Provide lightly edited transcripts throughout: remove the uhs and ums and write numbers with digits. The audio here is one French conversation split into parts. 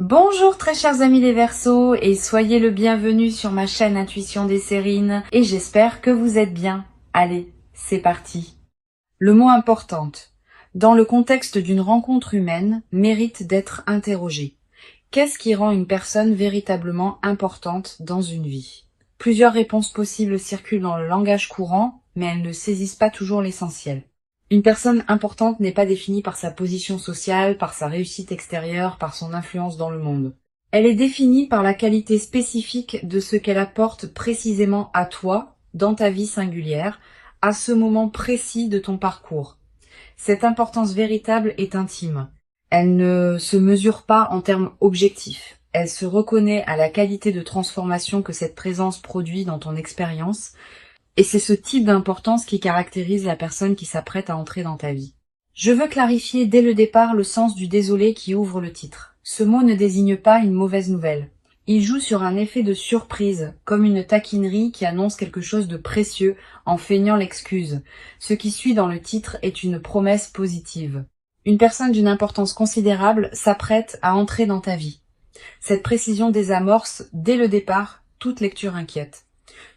Bonjour très chers amis les Verseaux et soyez le bienvenu sur ma chaîne Intuition des Sérines et j'espère que vous êtes bien. Allez, c'est parti. Le mot importante, dans le contexte d'une rencontre humaine, mérite d'être interrogé. Qu'est-ce qui rend une personne véritablement importante dans une vie? Plusieurs réponses possibles circulent dans le langage courant, mais elles ne saisissent pas toujours l'essentiel. Une personne importante n'est pas définie par sa position sociale, par sa réussite extérieure, par son influence dans le monde. Elle est définie par la qualité spécifique de ce qu'elle apporte précisément à toi, dans ta vie singulière, à ce moment précis de ton parcours. Cette importance véritable est intime. Elle ne se mesure pas en termes objectifs. Elle se reconnaît à la qualité de transformation que cette présence produit dans ton expérience, et c'est ce type d'importance qui caractérise la personne qui s'apprête à entrer dans ta vie. Je veux clarifier dès le départ le sens du désolé qui ouvre le titre. Ce mot ne désigne pas une mauvaise nouvelle. Il joue sur un effet de surprise, comme une taquinerie qui annonce quelque chose de précieux en feignant l'excuse. Ce qui suit dans le titre est une promesse positive. Une personne d'une importance considérable s'apprête à entrer dans ta vie. Cette précision désamorce, dès le départ, toute lecture inquiète.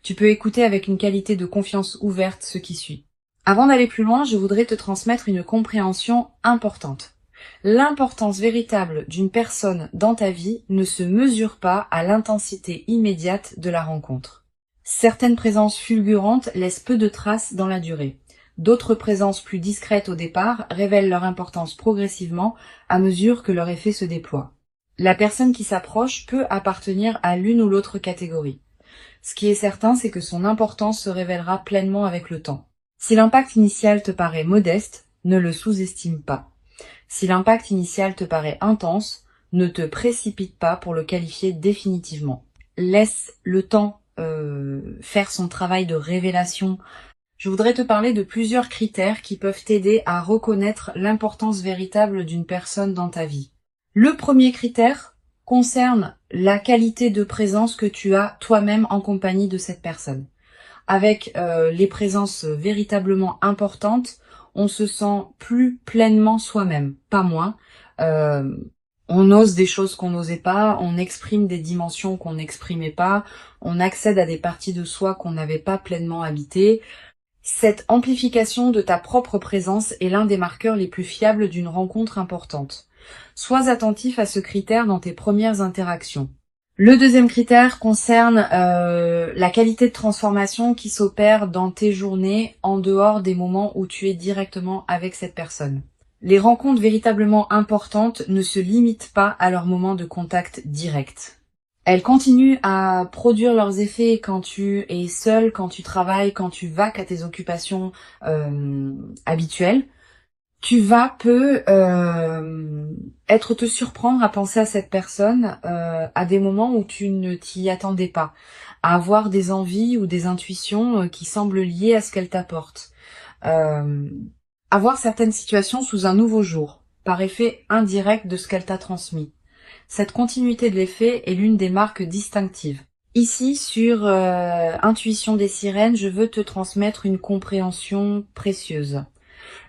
Tu peux écouter avec une qualité de confiance ouverte ce qui suit. Avant d'aller plus loin, je voudrais te transmettre une compréhension importante. L'importance véritable d'une personne dans ta vie ne se mesure pas à l'intensité immédiate de la rencontre. Certaines présences fulgurantes laissent peu de traces dans la durée. D'autres présences plus discrètes au départ révèlent leur importance progressivement à mesure que leur effet se déploie. La personne qui s'approche peut appartenir à l'une ou l'autre catégorie. Ce qui est certain, c'est que son importance se révélera pleinement avec le temps. Si l'impact initial te paraît modeste, ne le sous-estime pas. Si l'impact initial te paraît intense, ne te précipite pas pour le qualifier définitivement. Laisse le temps faire son travail de révélation. Je voudrais te parler de plusieurs critères qui peuvent t'aider à reconnaître l'importance véritable d'une personne dans ta vie. Le premier critère concerne la qualité de présence que tu as toi-même en compagnie de cette personne. Avec les présences véritablement importantes, on se sent plus pleinement soi-même, pas moins. On ose des choses qu'on n'osait pas, on exprime des dimensions qu'on n'exprimait pas, on accède à des parties de soi qu'on n'avait pas pleinement habitées. Cette amplification de ta propre présence est l'un des marqueurs les plus fiables d'une rencontre importante. Sois attentif à ce critère dans tes premières interactions. Le deuxième critère concerne la qualité de transformation qui s'opère dans tes journées en dehors des moments où tu es directement avec cette personne. Les rencontres véritablement importantes ne se limitent pas à leur moment de contact direct. Elles continuent à produire leurs effets quand tu es seul, quand tu travailles, quand tu vaques à tes occupations habituelles. Tu vas être te surprendre à penser à cette personne à des moments où tu ne t'y attendais pas, à avoir des envies ou des intuitions qui semblent liées à ce qu'elle t'apporte, à voir certaines situations sous un nouveau jour, par effet indirect de ce qu'elle t'a transmis. Cette continuité de l'effet est l'une des marques distinctives. Ici, sur Intuition des Sirènes, je veux te transmettre une compréhension précieuse.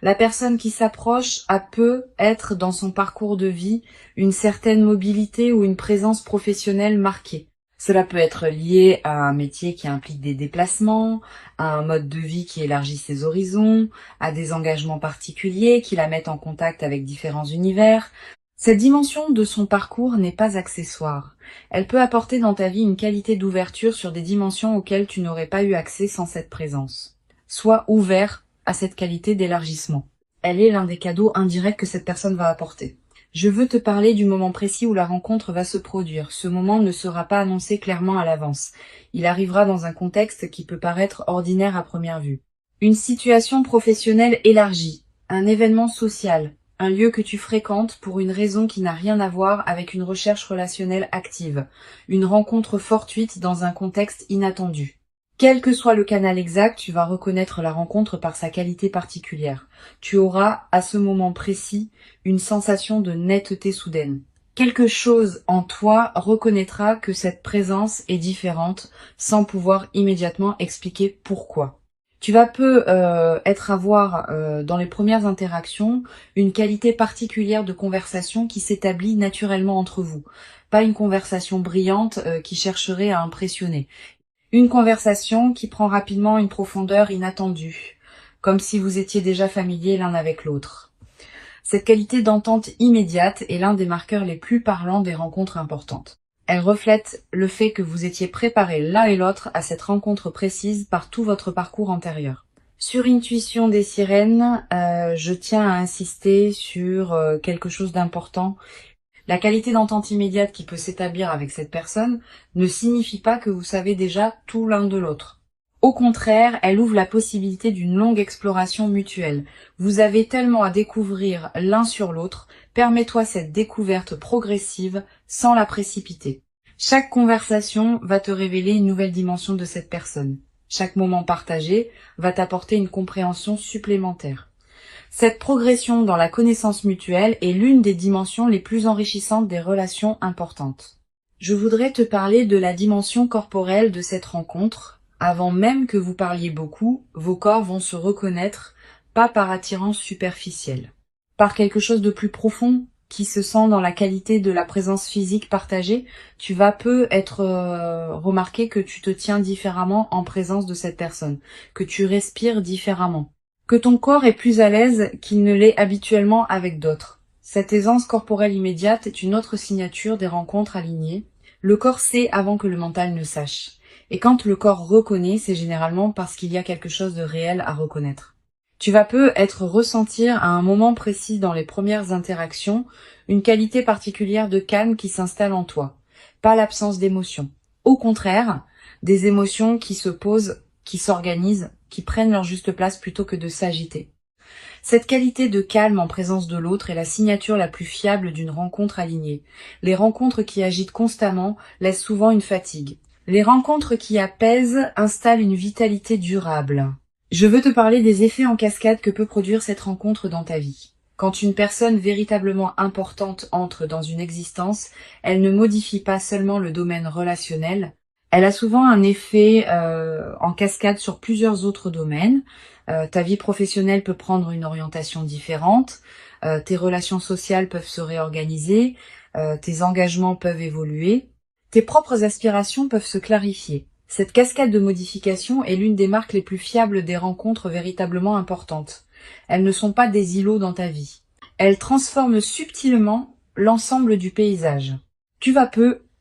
La personne qui s'approche peut être dans son parcours de vie une certaine mobilité ou une présence professionnelle marquée. Cela peut être lié à un métier qui implique des déplacements, à un mode de vie qui élargit ses horizons, à des engagements particuliers qui la mettent en contact avec différents univers. Cette dimension de son parcours n'est pas accessoire. Elle peut apporter dans ta vie une qualité d'ouverture sur des dimensions auxquelles tu n'aurais pas eu accès sans cette présence. Sois ouvert à cette qualité d'élargissement. Elle est l'un des cadeaux indirects que cette personne va apporter. Je veux te parler du moment précis où la rencontre va se produire. Ce moment ne sera pas annoncé clairement à l'avance. Il arrivera dans un contexte qui peut paraître ordinaire à première vue. Une situation professionnelle élargie, un événement social, un lieu que tu fréquentes pour une raison qui n'a rien à voir avec une recherche relationnelle active, une rencontre fortuite dans un contexte inattendu. Quel que soit le canal exact, tu vas reconnaître la rencontre par sa qualité particulière. Tu auras, à ce moment précis, une sensation de netteté soudaine. Quelque chose en toi reconnaîtra que cette présence est différente sans pouvoir immédiatement expliquer pourquoi. Tu vas avoir dans les premières interactions une qualité particulière de conversation qui s'établit naturellement entre vous. Pas une conversation brillante qui chercherait à impressionner. Une conversation qui prend rapidement une profondeur inattendue, comme si vous étiez déjà familiers l'un avec l'autre. Cette qualité d'entente immédiate est l'un des marqueurs les plus parlants des rencontres importantes. Elle reflète le fait que vous étiez préparés l'un et l'autre à cette rencontre précise par tout votre parcours antérieur. Sur Intuition des sirènes, je tiens à insister sur quelque chose d'important. La qualité d'entente immédiate qui peut s'établir avec cette personne ne signifie pas que vous savez déjà tout l'un de l'autre. Au contraire, elle ouvre la possibilité d'une longue exploration mutuelle. Vous avez tellement à découvrir l'un sur l'autre, permets-toi cette découverte progressive sans la précipiter. Chaque conversation va te révéler une nouvelle dimension de cette personne. Chaque moment partagé va t'apporter une compréhension supplémentaire. Cette progression dans la connaissance mutuelle est l'une des dimensions les plus enrichissantes des relations importantes. Je voudrais te parler de la dimension corporelle de cette rencontre. Avant même que vous parliez beaucoup, vos corps vont se reconnaître, pas par attirance superficielle, par quelque chose de plus profond qui se sent dans la qualité de la présence physique partagée. Tu vas être remarquer que tu te tiens différemment en présence de cette personne, que tu respires différemment, que ton corps est plus à l'aise qu'il ne l'est habituellement avec d'autres. Cette aisance corporelle immédiate est une autre signature des rencontres alignées. Le corps sait avant que le mental ne sache. Et quand le corps reconnaît, c'est généralement parce qu'il y a quelque chose de réel à reconnaître. Tu vas ressentir à un moment précis dans les premières interactions une qualité particulière de calme qui s'installe en toi. Pas l'absence d'émotions. Au contraire, des émotions qui se posent, qui s'organisent, qui prennent leur juste place plutôt que de s'agiter. Cette qualité de calme en présence de l'autre est la signature la plus fiable d'une rencontre alignée. Les rencontres qui agitent constamment laissent souvent une fatigue. Les rencontres qui apaisent installent une vitalité durable. Je veux te parler des effets en cascade que peut produire cette rencontre dans ta vie. Quand une personne véritablement importante entre dans une existence, elle ne modifie pas seulement le domaine relationnel, elle a souvent un effet en cascade sur plusieurs autres domaines. Ta vie professionnelle peut prendre une orientation différente, tes relations sociales peuvent se réorganiser, tes engagements peuvent évoluer, tes propres aspirations peuvent se clarifier. Cette cascade de modifications est l'une des marques les plus fiables des rencontres véritablement importantes. Elles ne sont pas des îlots dans ta vie. Elles transforment subtilement l'ensemble du paysage. Tu vas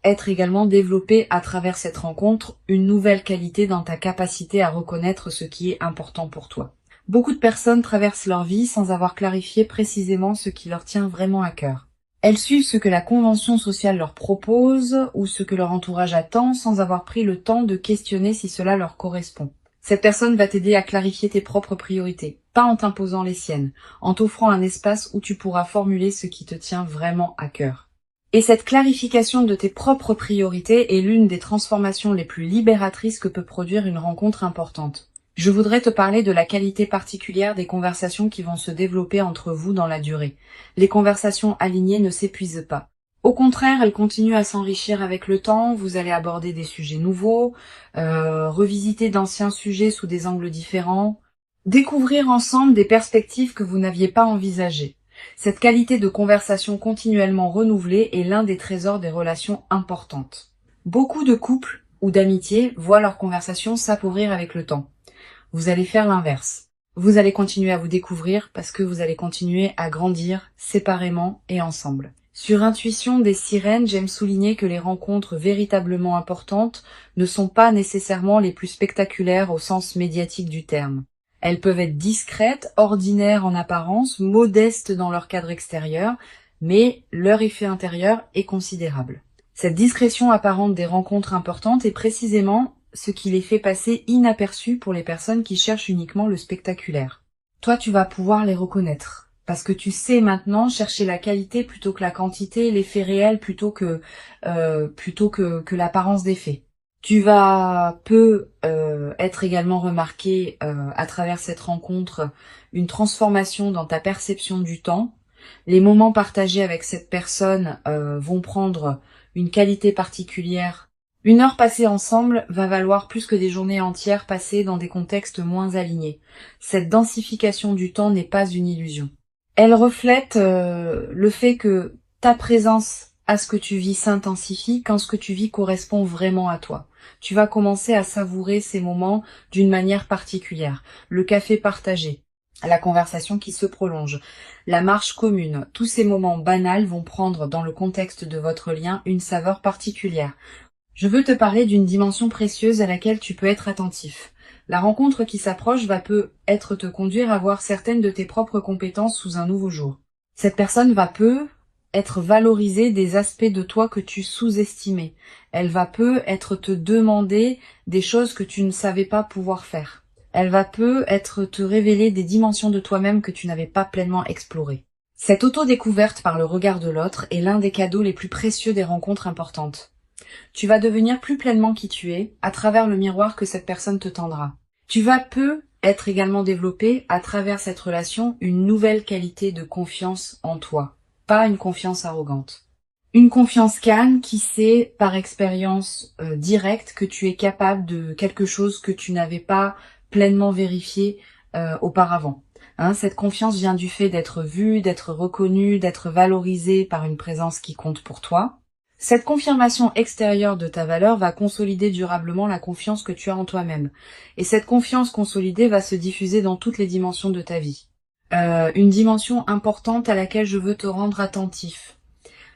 être également développé à travers cette rencontre une nouvelle qualité dans ta capacité à reconnaître ce qui est important pour toi. Beaucoup de personnes traversent leur vie sans avoir clarifié précisément ce qui leur tient vraiment à cœur. Elles suivent ce que la convention sociale leur propose ou ce que leur entourage attend sans avoir pris le temps de questionner si cela leur correspond. Cette personne va t'aider à clarifier tes propres priorités, pas en t'imposant les siennes, en t'offrant un espace où tu pourras formuler ce qui te tient vraiment à cœur. Et cette clarification de tes propres priorités est l'une des transformations les plus libératrices que peut produire une rencontre importante. Je voudrais te parler de la qualité particulière des conversations qui vont se développer entre vous dans la durée. Les conversations alignées ne s'épuisent pas. Au contraire, elles continuent à s'enrichir avec le temps, vous allez aborder des sujets nouveaux, revisiter d'anciens sujets sous des angles différents, découvrir ensemble des perspectives que vous n'aviez pas envisagées. Cette qualité de conversation continuellement renouvelée est l'un des trésors des relations importantes. Beaucoup de couples ou d'amitiés voient leur conversation s'appauvrir avec le temps. Vous allez faire l'inverse. Vous allez continuer à vous découvrir parce que vous allez continuer à grandir séparément et ensemble. Sur Intuition des sirènes, j'aime souligner que les rencontres véritablement importantes ne sont pas nécessairement les plus spectaculaires au sens médiatique du terme. Elles peuvent être discrètes, ordinaires en apparence, modestes dans leur cadre extérieur, mais leur effet intérieur est considérable. Cette discrétion apparente des rencontres importantes est précisément ce qui les fait passer inaperçus pour les personnes qui cherchent uniquement le spectaculaire. Toi, tu vas pouvoir les reconnaître, parce que tu sais maintenant chercher la qualité plutôt que la quantité, l'effet réel plutôt que l'apparence des faits. Tu vas être également remarqué à travers cette rencontre une transformation dans ta perception du temps. Les moments partagés avec cette personne vont prendre une qualité particulière Une heure passée ensemble va valoir plus que des journées entières passées dans des contextes moins alignés. Cette densification du temps n'est pas une illusion. Elle reflète le fait que ta présence à ce que tu vis s'intensifie quand ce que tu vis correspond vraiment à toi. Tu vas commencer à savourer ces moments d'une manière particulière. Le café partagé, la conversation qui se prolonge, la marche commune, tous ces moments banals vont prendre dans le contexte de votre lien une saveur particulière. Je veux te parler d'une dimension précieuse à laquelle tu peux être attentif. La rencontre qui s'approche va peut-être te conduire à voir certaines de tes propres compétences sous un nouveau jour. Cette personne va être valorisée des aspects de toi que tu sous-estimais. Elle va être te demander des choses que tu ne savais pas pouvoir faire. Elle va être te révéler des dimensions de toi-même que tu n'avais pas pleinement explorées. Cette auto-découverte par le regard de l'autre est l'un des cadeaux les plus précieux des rencontres importantes. Tu vas devenir plus pleinement qui tu es à travers le miroir que cette personne te tendra. Tu vas être également développé à travers cette relation une nouvelle qualité de confiance en toi, pas une confiance arrogante. Une confiance calme qui sait par expérience directe que tu es capable de quelque chose que tu n'avais pas pleinement vérifié auparavant. Cette confiance vient du fait d'être vu, d'être reconnu, d'être valorisé par une présence qui compte pour toi. Cette confirmation extérieure de ta valeur va consolider durablement la confiance que tu as en toi-même. Et cette confiance consolidée va se diffuser dans toutes les dimensions de ta vie. Une dimension importante à laquelle je veux te rendre attentif.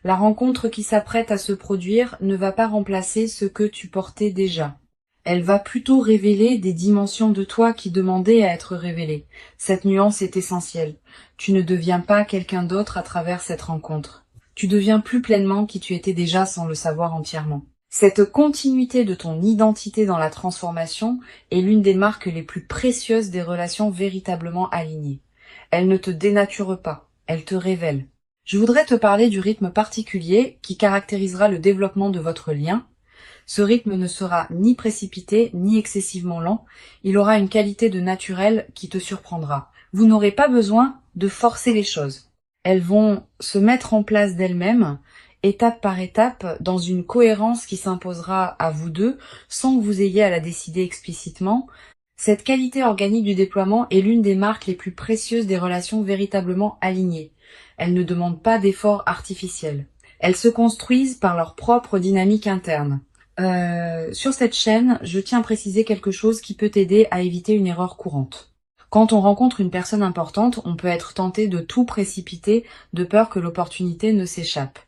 La rencontre qui s'apprête à se produire ne va pas remplacer ce que tu portais déjà. Elle va plutôt révéler des dimensions de toi qui demandaient à être révélées. Cette nuance est essentielle. Tu ne deviens pas quelqu'un d'autre à travers cette rencontre. Tu deviens plus pleinement qui tu étais déjà sans le savoir entièrement. Cette continuité de ton identité dans la transformation est l'une des marques les plus précieuses des relations véritablement alignées. Elle ne te dénature pas, elle te révèle. Je voudrais te parler du rythme particulier qui caractérisera le développement de votre lien. Ce rythme ne sera ni précipité, ni excessivement lent. Il aura une qualité de naturel qui te surprendra. Vous n'aurez pas besoin de forcer les choses. Elles vont se mettre en place d'elles-mêmes, étape par étape, dans une cohérence qui s'imposera à vous deux, sans que vous ayez à la décider explicitement. Cette qualité organique du déploiement est l'une des marques les plus précieuses des relations véritablement alignées. Elles ne demandent pas d'efforts artificiels. Elles se construisent par leur propre dynamique interne. Sur cette chaîne, je tiens à préciser quelque chose qui peut t'aider à éviter une erreur courante. Quand on rencontre une personne importante, on peut être tenté de tout précipiter de peur que l'opportunité ne s'échappe.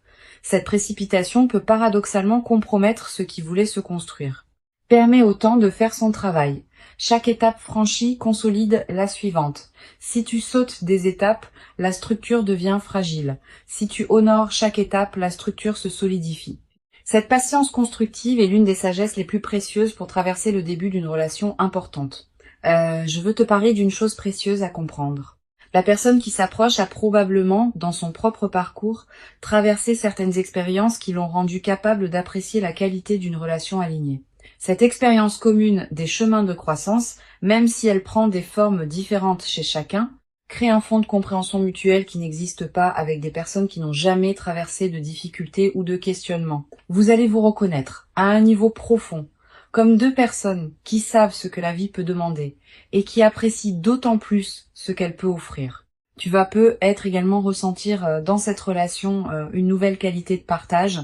Cette précipitation peut paradoxalement compromettre ce qui voulait se construire. Permet au temps de faire son travail. Chaque étape franchie consolide la suivante. Si tu sautes des étapes, la structure devient fragile. Si tu honores chaque étape, la structure se solidifie. Cette patience constructive est l'une des sagesses les plus précieuses pour traverser le début d'une relation importante. Je veux te parler d'une chose précieuse à comprendre. La personne qui s'approche a probablement, dans son propre parcours, traversé certaines expériences qui l'ont rendu capable d'apprécier la qualité d'une relation alignée. Cette expérience commune des chemins de croissance, même si elle prend des formes différentes chez chacun, crée un fond de compréhension mutuelle qui n'existe pas avec des personnes qui n'ont jamais traversé de difficultés ou de questionnements. Vous allez vous reconnaître, à un niveau profond, comme deux personnes qui savent ce que la vie peut demander et qui apprécient d'autant plus ce qu'elle peut offrir. Tu vas peut-être également ressentir dans cette relation une nouvelle qualité de partage,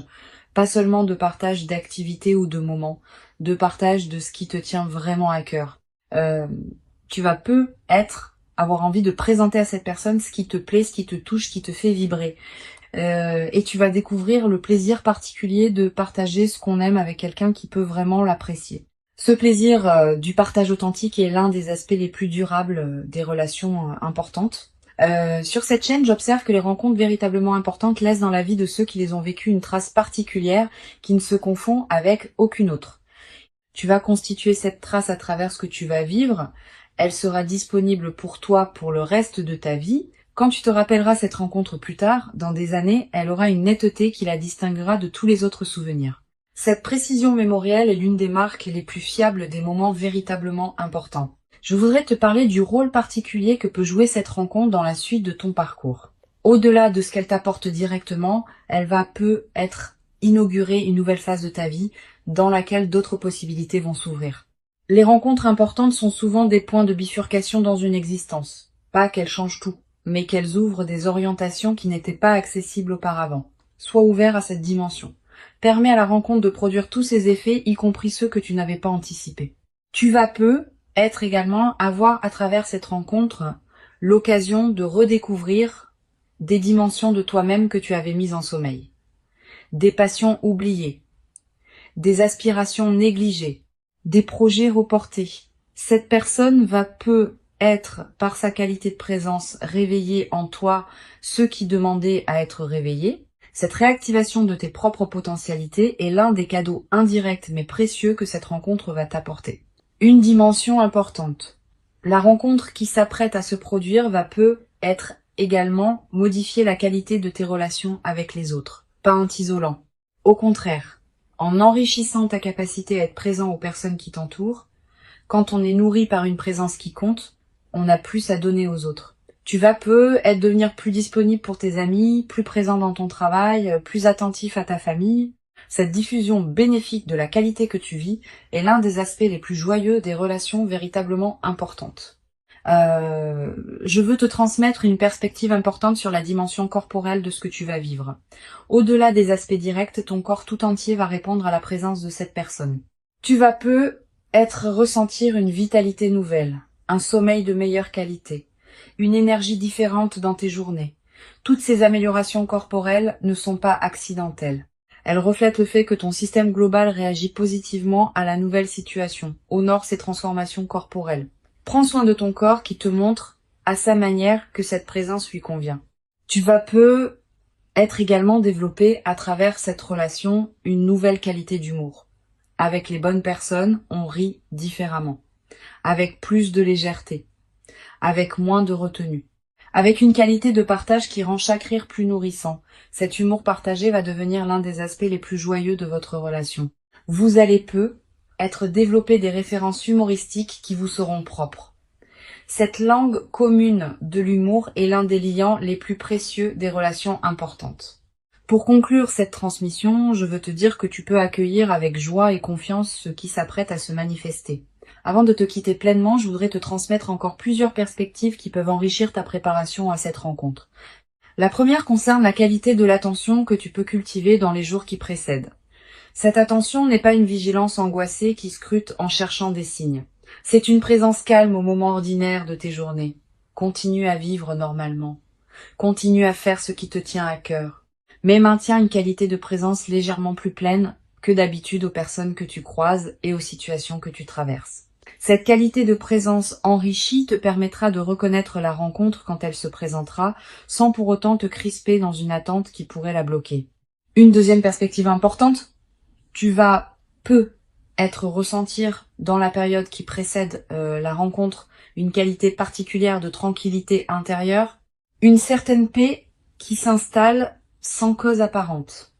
pas seulement de partage d'activités ou de moments, de partage de ce qui te tient vraiment à cœur. Tu vas peut-être avoir envie de présenter à cette personne ce qui te plaît, ce qui te touche, ce qui te fait vibrer. Et tu vas découvrir le plaisir particulier de partager ce qu'on aime avec quelqu'un qui peut vraiment l'apprécier. Ce plaisir du partage authentique est l'un des aspects les plus durables des relations importantes. Sur cette chaîne, j'observe que les rencontres véritablement importantes laissent dans la vie de ceux qui les ont vécues une trace particulière qui ne se confond avec aucune autre. Tu vas constituer cette trace à travers ce que tu vas vivre. Elle sera disponible pour toi pour le reste de ta vie. Quand tu te rappelleras cette rencontre plus tard, dans des années, elle aura une netteté qui la distinguera de tous les autres souvenirs. Cette précision mémorielle est l'une des marques les plus fiables des moments véritablement importants. Je voudrais te parler du rôle particulier que peut jouer cette rencontre dans la suite de ton parcours. Au-delà de ce qu'elle t'apporte directement, elle va peut-être inaugurer une nouvelle phase de ta vie, dans laquelle d'autres possibilités vont s'ouvrir. Les rencontres importantes sont souvent des points de bifurcation dans une existence. Pas qu'elles changent tout, mais qu'elles ouvrent des orientations qui n'étaient pas accessibles auparavant. Sois ouvert à cette dimension. Permets à la rencontre de produire tous ses effets, y compris ceux que tu n'avais pas anticipés. Tu vas être également avoir à travers cette rencontre l'occasion de redécouvrir des dimensions de toi-même que tu avais mises en sommeil, des passions oubliées, des aspirations négligées, des projets reportés. Cette personne va être, par sa qualité de présence, réveiller en toi ceux qui demandaient à être réveillés. Cette réactivation de tes propres potentialités est l'un des cadeaux indirects mais précieux que cette rencontre va t'apporter. Une dimension importante. La rencontre qui s'apprête à se produire va être également modifier la qualité de tes relations avec les autres, pas en t'isolant. Au contraire, en enrichissant ta capacité à être présent aux personnes qui t'entourent, quand on est nourri par une présence qui compte, on a plus à donner aux autres. Tu vas devenir plus disponible pour tes amis, plus présent dans ton travail, plus attentif à ta famille. Cette diffusion bénéfique de la qualité que tu vis est l'un des aspects les plus joyeux des relations véritablement importantes. Je veux te transmettre une perspective importante sur la dimension corporelle de ce que tu vas vivre. Au-delà des aspects directs, ton corps tout entier va répondre à la présence de cette personne. Tu vas ressentir une vitalité nouvelle, un sommeil de meilleure qualité, une énergie différente dans tes journées. Toutes ces améliorations corporelles ne sont pas accidentelles. Elles reflètent le fait que ton système global réagit positivement à la nouvelle situation, honore ses transformations corporelles. Prends soin de ton corps qui te montre, à sa manière, que cette présence lui convient. Tu vas être également développé à travers cette relation une nouvelle qualité d'humour. Avec les bonnes personnes, on rit différemment, avec plus de légèreté, avec moins de retenue, avec une qualité de partage qui rend chaque rire plus nourrissant. Cet humour partagé va devenir l'un des aspects les plus joyeux de votre relation. Vous allez être développé des références humoristiques qui vous seront propres. Cette langue commune de l'humour est l'un des liants les plus précieux des relations importantes. Pour conclure cette transmission, je veux te dire que tu peux accueillir avec joie et confiance ce qui s'apprête à se manifester. Avant de te quitter pleinement, je voudrais te transmettre encore plusieurs perspectives qui peuvent enrichir ta préparation à cette rencontre. La première concerne la qualité de l'attention que tu peux cultiver dans les jours qui précèdent. Cette attention n'est pas une vigilance angoissée qui scrute en cherchant des signes. C'est une présence calme au moment ordinaire de tes journées. Continue à vivre normalement. Continue à faire ce qui te tient à cœur. Mais maintiens une qualité de présence légèrement plus pleine que d'habitude aux personnes que tu croises et aux situations que tu traverses. Cette qualité de présence enrichie te permettra de reconnaître la rencontre quand elle se présentera, sans pour autant te crisper dans une attente qui pourrait la bloquer. Une deuxième perspective importante, tu vas ressentir dans la période qui précède la rencontre une qualité particulière de tranquillité intérieure, une certaine paix qui s'installe sans cause apparente,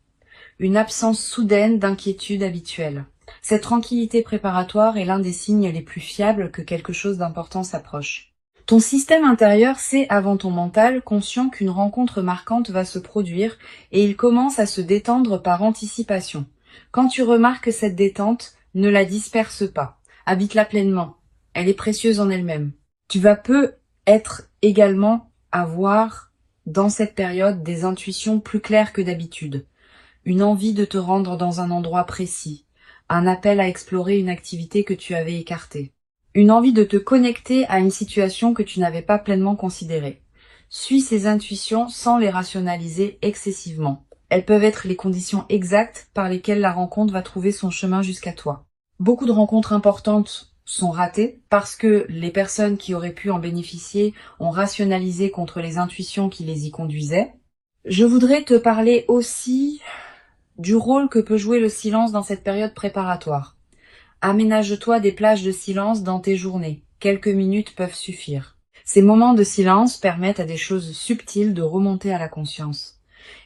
une absence soudaine d'inquiétude habituelle. Cette tranquillité préparatoire est l'un des signes les plus fiables que quelque chose d'important s'approche. Ton système intérieur sait avant ton mental, conscient qu'une rencontre marquante va se produire et il commence à se détendre par anticipation. Quand tu remarques cette détente, ne la disperse pas. Habite-la pleinement. Elle est précieuse en elle-même. Tu vas être également avoir dans cette période des intuitions plus claires que d'habitude. Une envie de te rendre dans un endroit précis. Un appel à explorer une activité que tu avais écartée. Une envie de te connecter à une situation que tu n'avais pas pleinement considérée. Suis ces intuitions sans les rationaliser excessivement. Elles peuvent être les conditions exactes par lesquelles la rencontre va trouver son chemin jusqu'à toi. Beaucoup de rencontres importantes sont ratées parce que les personnes qui auraient pu en bénéficier ont rationalisé contre les intuitions qui les y conduisaient. Je voudrais te parler aussi du rôle que peut jouer le silence dans cette période préparatoire. Aménage-toi des plages de silence dans tes journées. Quelques minutes peuvent suffire. Ces moments de silence permettent à des choses subtiles de remonter à la conscience.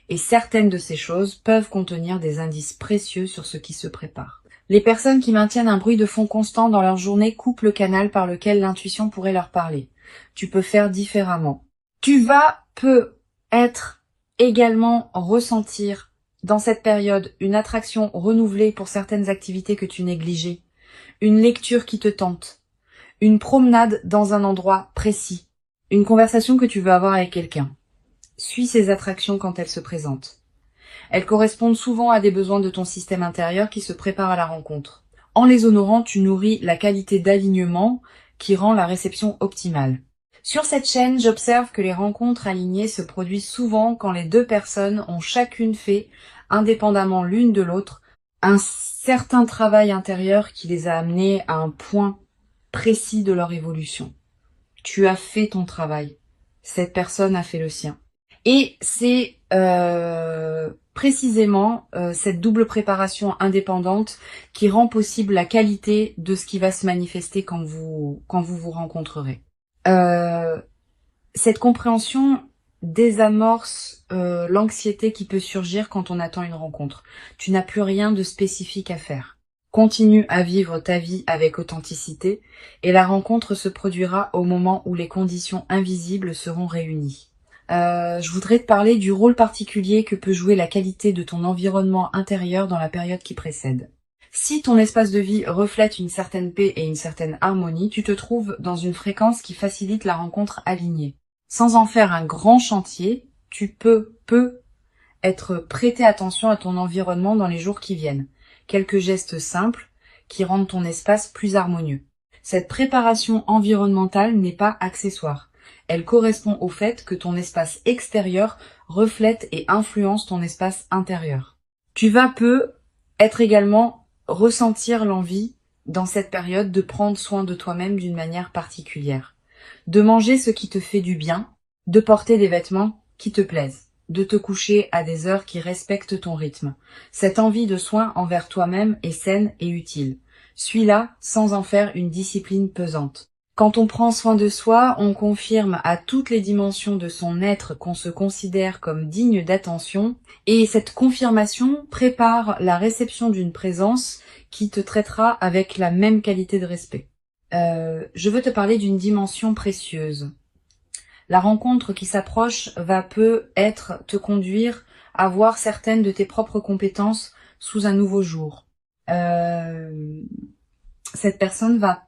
Et certaines de ces choses peuvent contenir des indices précieux sur ce qui se prépare. Les personnes qui maintiennent un bruit de fond constant dans leur journée coupent le canal par lequel l'intuition pourrait leur parler. Tu peux faire différemment. Tu vas être également ressentir dans cette période une attraction renouvelée pour certaines activités que tu négligeais, une lecture qui te tente, une promenade dans un endroit précis, une conversation que tu veux avoir avec quelqu'un. Suis ces attractions quand elles se présentent. Elles correspondent souvent à des besoins de ton système intérieur qui se prépare à la rencontre. En les honorant, tu nourris la qualité d'alignement qui rend la réception optimale. Sur cette chaîne, j'observe que les rencontres alignées se produisent souvent quand les deux personnes ont chacune fait, indépendamment l'une de l'autre, un certain travail intérieur qui les a amenés à un point précis de leur évolution. Tu as fait ton travail. Cette personne a fait le sien. Et c'est précisément cette double préparation indépendante qui rend possible la qualité de ce qui va se manifester quand vous vous rencontrerez. Cette compréhension désamorce l'anxiété qui peut surgir quand on attend une rencontre. Tu n'as plus rien de spécifique à faire. Continue à vivre ta vie avec authenticité et la rencontre se produira au moment où les conditions invisibles seront réunies. Je voudrais te parler du rôle particulier que peut jouer la qualité de ton environnement intérieur dans la période qui précède. Si ton espace de vie reflète une certaine paix et une certaine harmonie, tu te trouves dans une fréquence qui facilite la rencontre alignée. Sans en faire un grand chantier, tu peux être prêter attention à ton environnement dans les jours qui viennent. Quelques gestes simples qui rendent ton espace plus harmonieux. Cette préparation environnementale n'est pas accessoire. Elle correspond au fait que ton espace extérieur reflète et influence ton espace intérieur. Tu vas être également ressentir l'envie dans cette période de prendre soin de toi-même d'une manière particulière, de manger ce qui te fait du bien, de porter des vêtements qui te plaisent, de te coucher à des heures qui respectent ton rythme. Cette envie de soin envers toi-même est saine et utile. Suis-la sans en faire une discipline pesante. Quand on prend soin de soi, on confirme à toutes les dimensions de son être qu'on se considère comme digne d'attention, et cette confirmation prépare la réception d'une présence qui te traitera avec la même qualité de respect. Je veux te parler d'une dimension précieuse. La rencontre qui s'approche va peut-être te conduire à voir certaines de tes propres compétences sous un nouveau jour. Cette personne va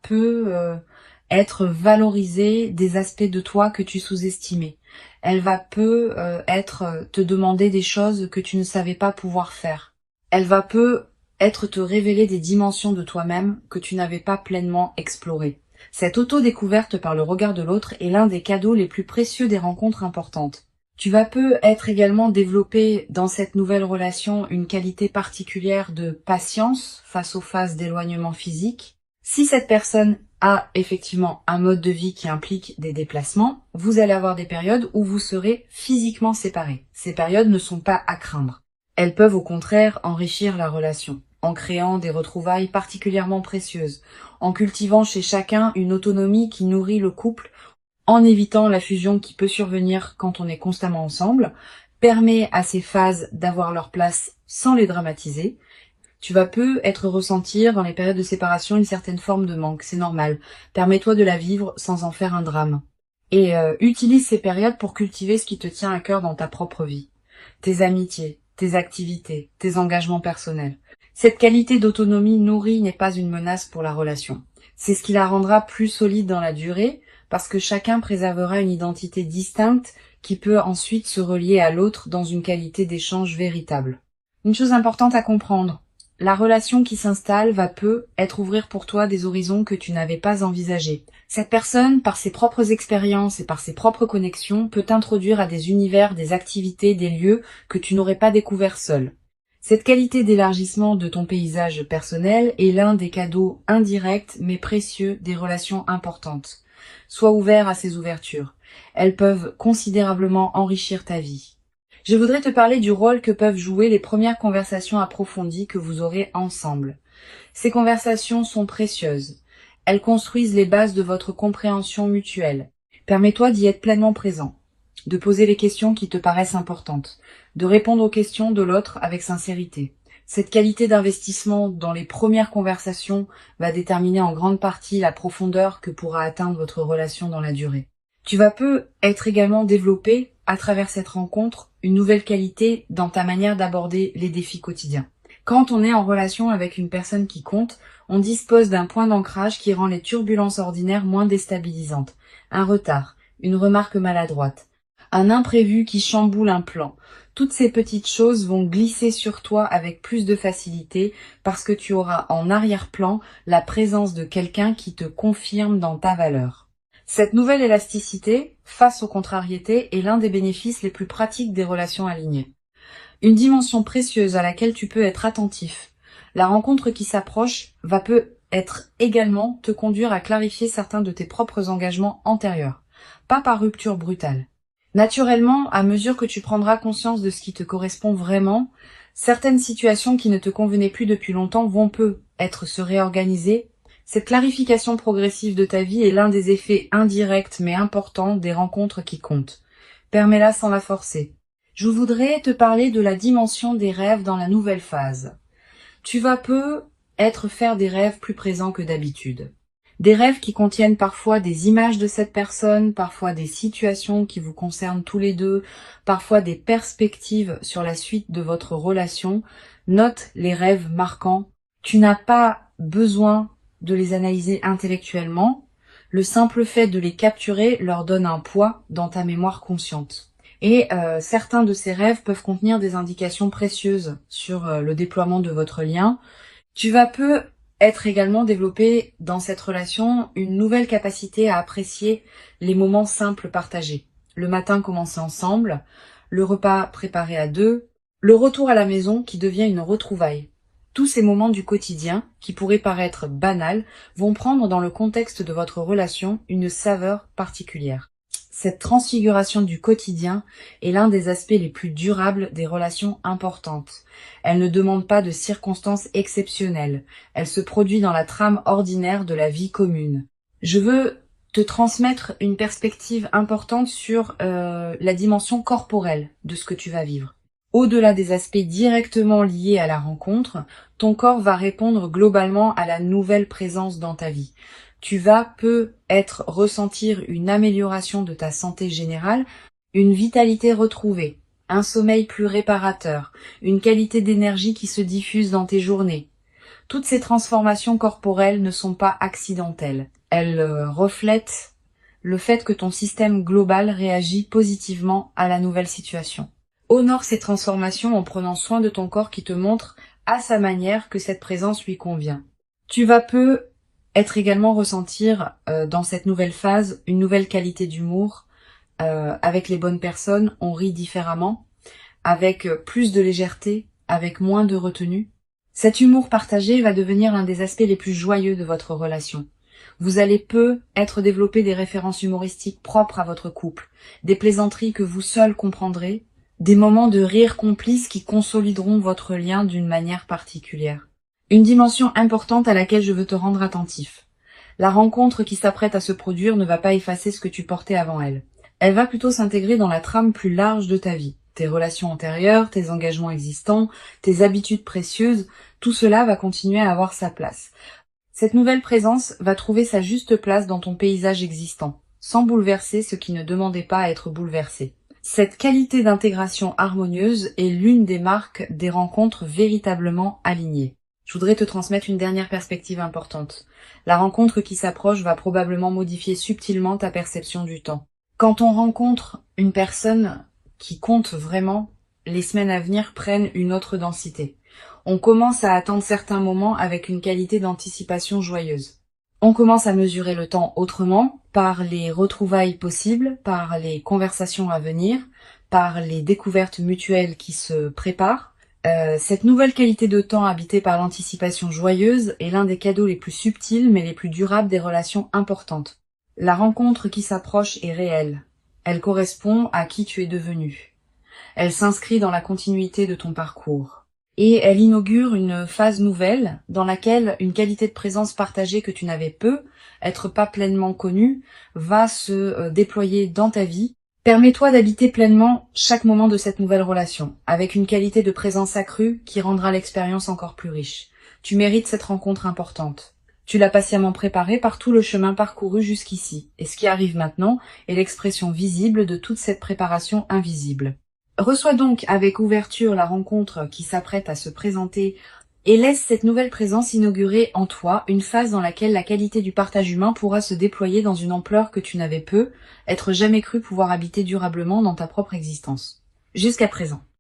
être valorisée des aspects de toi que tu sous-estimais. Elle va te demander des choses que tu ne savais pas pouvoir faire. Elle va te révéler des dimensions de toi-même que tu n'avais pas pleinement explorées. Cette auto-découverte par le regard de l'autre est l'un des cadeaux les plus précieux des rencontres importantes. Tu vas être également développer dans cette nouvelle relation une qualité particulière de patience face aux phases d'éloignement physique. Si cette personne a effectivement un mode de vie qui implique des déplacements, vous allez avoir des périodes où vous serez physiquement séparés. Ces périodes ne sont pas à craindre. Elles peuvent au contraire enrichir la relation, en créant des retrouvailles particulièrement précieuses, en cultivant chez chacun une autonomie qui nourrit le couple, en évitant la fusion qui peut survenir quand on est constamment ensemble, permet à ces phases d'avoir leur place sans les dramatiser. Tu vas ressentir dans les périodes de séparation une certaine forme de manque, c'est normal. Permets-toi de la vivre sans en faire un drame. Et utilise ces périodes pour cultiver ce qui te tient à cœur dans ta propre vie. Tes amitiés, tes activités, tes engagements personnels. Cette qualité d'autonomie nourrie n'est pas une menace pour la relation. C'est ce qui la rendra plus solide dans la durée, parce que chacun préservera une identité distincte qui peut ensuite se relier à l'autre dans une qualité d'échange véritable. Une chose importante à comprendre. La relation qui s'installe va être ouvrir pour toi des horizons que tu n'avais pas envisagés. Cette personne, par ses propres expériences et par ses propres connexions, peut t'introduire à des univers, des activités, des lieux que tu n'aurais pas découverts seul. Cette qualité d'élargissement de ton paysage personnel est l'un des cadeaux indirects mais précieux des relations importantes. Sois ouvert à ces ouvertures. Elles peuvent considérablement enrichir ta vie. Je voudrais te parler du rôle que peuvent jouer les premières conversations approfondies que vous aurez ensemble. Ces conversations sont précieuses. Elles construisent les bases de votre compréhension mutuelle. Permets-toi d'y être pleinement présent, de poser les questions qui te paraissent importantes, de répondre aux questions de l'autre avec sincérité. Cette qualité d'investissement dans les premières conversations va déterminer en grande partie la profondeur que pourra atteindre votre relation dans la durée. Tu vas être également développer, à travers cette rencontre, une nouvelle qualité dans ta manière d'aborder les défis quotidiens. Quand on est en relation avec une personne qui compte, on dispose d'un point d'ancrage qui rend les turbulences ordinaires moins déstabilisantes. Un retard, une remarque maladroite, un imprévu qui chamboule un plan. Toutes ces petites choses vont glisser sur toi avec plus de facilité parce que tu auras en arrière-plan la présence de quelqu'un qui te confirme dans ta valeur. Cette nouvelle élasticité, face aux contrariétés, est l'un des bénéfices les plus pratiques des relations alignées. Une dimension précieuse à laquelle tu peux être attentif. La rencontre qui s'approche peut être également te conduire à clarifier certains de tes propres engagements antérieurs, pas par rupture brutale. Naturellement, à mesure que tu prendras conscience de ce qui te correspond vraiment, certaines situations qui ne te convenaient plus depuis longtemps vont peut-être se réorganiser. Cette clarification progressive de ta vie est l'un des effets indirects mais importants des rencontres qui comptent. Permets-la sans la forcer. Je voudrais te parler de la dimension des rêves dans la nouvelle phase. Tu vas peut-être faire des rêves plus présents que d'habitude. Des rêves qui contiennent parfois des images de cette personne, parfois des situations qui vous concernent tous les deux, parfois des perspectives sur la suite de votre relation. Note les rêves marquants. Tu n'as pas besoin de les analyser intellectuellement. Le simple fait de les capturer leur donne un poids dans ta mémoire consciente. Et certains de ces rêves peuvent contenir des indications précieuses sur le déploiement de votre lien. Tu vas peut-être également développer dans cette relation une nouvelle capacité à apprécier les moments simples partagés. Le matin commencé ensemble, le repas préparé à deux, le retour à la maison qui devient une retrouvaille. Tous ces moments du quotidien, qui pourraient paraître banals, vont prendre dans le contexte de votre relation une saveur particulière. Cette transfiguration du quotidien est l'un des aspects les plus durables des relations importantes. Elle ne demande pas de circonstances exceptionnelles. Elle se produit dans la trame ordinaire de la vie commune. Je veux te transmettre une perspective importante sur la dimension corporelle de ce que tu vas vivre. Au-delà des aspects directement liés à la rencontre, ton corps va répondre globalement à la nouvelle présence dans ta vie. Tu vas peut-être ressentir une amélioration de ta santé générale, une vitalité retrouvée, un sommeil plus réparateur, une qualité d'énergie qui se diffuse dans tes journées. Toutes ces transformations corporelles ne sont pas accidentelles. Elles reflètent le fait que ton système global réagit positivement à la nouvelle situation. Honore ces transformations en prenant soin de ton corps qui te montre à sa manière que cette présence lui convient. Tu vas peut-être également ressentir dans cette nouvelle phase une nouvelle qualité d'humour. Avec les bonnes personnes, on rit différemment, avec plus de légèreté, avec moins de retenue. Cet humour partagé va devenir l'un des aspects les plus joyeux de votre relation. Vous allez peut-être développer des références humoristiques propres à votre couple, des plaisanteries que vous seuls comprendrez, des moments de rire complices qui consolideront votre lien d'une manière particulière. Une dimension importante à laquelle je veux te rendre attentif. La rencontre qui s'apprête à se produire ne va pas effacer ce que tu portais avant elle. Elle va plutôt s'intégrer dans la trame plus large de ta vie. Tes relations antérieures, tes engagements existants, tes habitudes précieuses, tout cela va continuer à avoir sa place. Cette nouvelle présence va trouver sa juste place dans ton paysage existant, sans bouleverser ce qui ne demandait pas à être bouleversé. Cette qualité d'intégration harmonieuse est l'une des marques des rencontres véritablement alignées. Je voudrais te transmettre une dernière perspective importante. La rencontre qui s'approche va probablement modifier subtilement ta perception du temps. Quand on rencontre une personne qui compte vraiment, les semaines à venir prennent une autre densité. On commence à attendre certains moments avec une qualité d'anticipation joyeuse. On commence à mesurer le temps autrement, par les retrouvailles possibles, par les conversations à venir, par les découvertes mutuelles qui se préparent. Cette nouvelle qualité de temps habitée par l'anticipation joyeuse est l'un des cadeaux les plus subtils mais les plus durables des relations importantes. La rencontre qui s'approche est réelle. Elle correspond à qui tu es devenu. Elle s'inscrit dans la continuité de ton parcours. Et elle inaugure une phase nouvelle dans laquelle une qualité de présence partagée que tu n'avais peut-être pas pleinement connue, va se déployer dans ta vie. Permets-toi d'habiter pleinement chaque moment de cette nouvelle relation, avec une qualité de présence accrue qui rendra l'expérience encore plus riche. Tu mérites cette rencontre importante. Tu l'as patiemment préparée par tout le chemin parcouru jusqu'ici, et ce qui arrive maintenant est l'expression visible de toute cette préparation invisible. Reçois donc avec ouverture la rencontre qui s'apprête à se présenter et laisse cette nouvelle présence inaugurer en toi une phase dans laquelle la qualité du partage humain pourra se déployer dans une ampleur que tu n'avais jamais cru pouvoir habiter durablement dans ta propre existence. Jusqu'à présent.